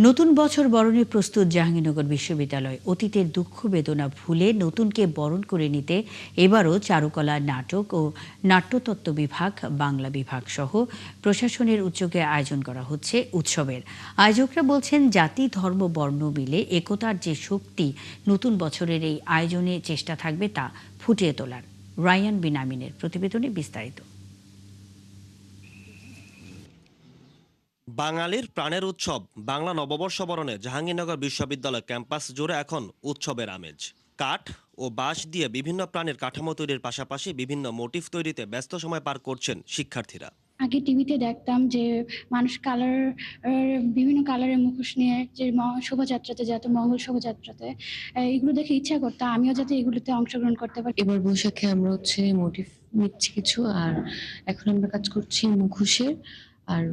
নতুন বছর বরণে প্রস্তুত জাহাঙ্গীরনগর বিশ্ববিদ্যালয়। অতীতের দুঃখ বেদনা ভুলে নতুনকে বরণ করে নিতে এবারও চারুকলা, নাটক ও নাট্যতত্ত্ব বিভাগ, বাংলা বিভাগ সহ প্রশাসনের উদ্যোগে আয়োজন করা হচ্ছে উৎসবের। আয়োজকরা বলছেন, জাতি, ধর্ম, বর্ণ মিলে একতার যে শক্তি নতুন বছরের এই আয়োজনে চেষ্টা থাকবে তা ফুটিয়ে তোলার। রায়ান বিন আমিনের প্রতিবেদনে বিস্তারিত। বাঙালির প্রাণের উৎসব বাংলা নববর্ষ বরণে জাহাঙ্গীরনগর বিশ্ববিদ্যালয় ক্যাম্পাস জুড়ে এখন উৎসবের আমেজ। কাঠ ও বাঁশ দিয়ে বিভিন্ন প্রাণীর কাঠামো তৈরির পাশাপাশি বিভিন্ন মোটিফ তৈরিতে ব্যস্ত সময় পার করছেন শিক্ষার্থীরা। আগে টিভিতে দেখতাম যে মানুষ বিভিন্ন কালারের মুখোশ নিয়ে যে শোভাযাত্রাতে যেত, মঙ্গল শোভাযাত্রাতে, এগুলো দেখে ইচ্ছা করতাম আমিও যাতে এগুলোতে অংশগ্রহণ করতে পারি। এবার বৈশাখে আমরা মোটিভ নিচ্ছি কিছু, আর এখন আমরা কাজ করছি মুখোশের আর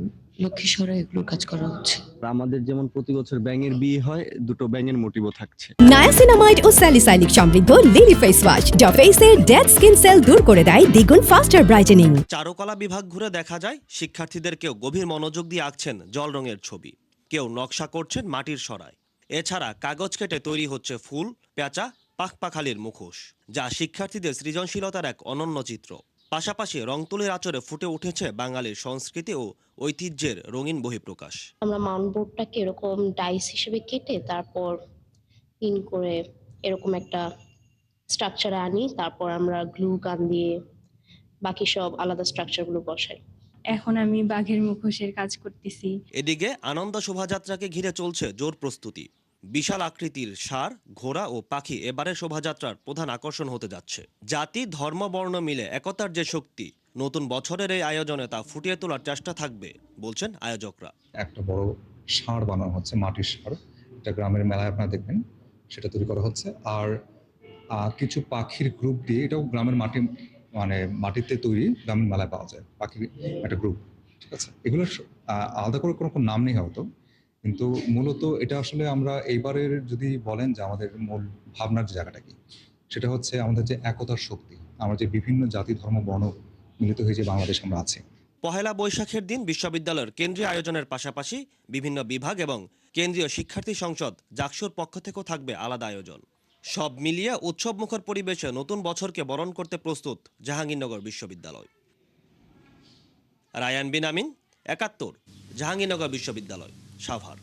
লক্ষ্মীস্বরে, এগুলোর কাজ করা হচ্ছে। আমাদের যেমন প্রতি বছর ব্যাঙের বিয়ে হয়, দুটো ব্যাঙের মোটিভও থাকছে। নায়াসিনামাইড ও স্যালিসাইলিক সমৃদ্ধ লিলি ফেস ওয়াশ, যা ফেসের ডেড স্কিন সেল দূর করে দেয় দ্বিগুণ ফাস্টার ব্রাইটেনিং। চারুকলা বিভাগ ঘুরে দেখা যায় শিক্ষার্থীদের কেউ গভীর মনোযোগ দিয়ে আঁকছেন জল রঙের ছবি, কেউ নকশা করছেন মাটির সরায়। এছাড়া কাগজ কেটে তৈরি হচ্ছে ফুল, পেঁচা, পাখপাখালির মুখোশ, যা শিক্ষার্থীদের সৃজনশীলতার এক অনন্য চিত্র। পাশাপাশি রং তুলির আঁচড়ে ফুটে উঠেছে বাঙালির সংস্কৃতি ও ঐতিহ্যের রঙিন বহিঃপ্রকাশ। আমরা মাউন্ট বোর্ডটাকে এরকম ডাইস হিসেবে কেটে তারপর পিন করে এরকম একটা স্ট্রাকচারে আনি, তারপর আমরা গ্লু গান দিয়ে বাকি সব আলাদা স্ট্রাকচারগুলো বসাই। এখন আমি বাঘের মুখোশের কাজ করতেছি। এদিকে আনন্দ শোভাযাত্রাকে ঘিরে চলছে জোর প্রস্তুতি। বিশাল আকৃতির ষাঁড়, ঘোড়া ও পাখি এবারের শোভাযাত্রার প্রধান আকর্ষণ হতে যাচ্ছে। জাতি, ধর্ম, বর্ণ মিলে একতার যে শক্তি, নতুন বছরের এই আয়োজনে তা ফুটিয়ে তোলার চেষ্টা থাকবে বলছেন আয়োজকরা। একটা বড় ষাঁড় বানানো হচ্ছে, মাটির ষাঁড়, এটা গ্রামের মেলায় আপনারা দেখবেন, সেটা তৈরি করা হচ্ছে। আর কিছু পাখির গ্রুপ দিয়ে, এটাও গ্রামের মাটিতে তৈরি, গ্রামের মেলায় পাওয়া যায় পাখির একটা গ্রুপ, ঠিক আছে। এগুলোর আলাদা করে কোনো নাম নেই হয়তো, কিন্তু মূলত এটা আসলে আমরা এইবারের যদি বলেন যে আমাদের মূল ভাবনার যে জায়গাটা কি, সেটা হচ্ছে আমাদের যে একতার শক্তি, আমরা যে বিভিন্ন জাতি, ধর্ম, বর্ণ মিলিত হয়ে যে বাংলাদেশ আমরা আছি। পহেলা বৈশাখের দিন বিশ্ববিদ্যালয়ের কেন্দ্রীয় আয়োজনের পাশাপাশি বিভিন্ন বিভাগ এবং কেন্দ্রীয় শিক্ষার্থী সংসদ জাকসুর পক্ষ থেকেও থাকবে আলাদা আয়োজন। সব মিলিয়ে উৎসবমুখর পরিবেশে নতুন বছরকে বরণ করতে প্রস্তুত জাহাঙ্গীরনগর বিশ্ববিদ্যালয়। রায়ান বিন আমিন, ৭১, জাহাঙ্গীরনগর বিশ্ববিদ্যালয়, সাভার।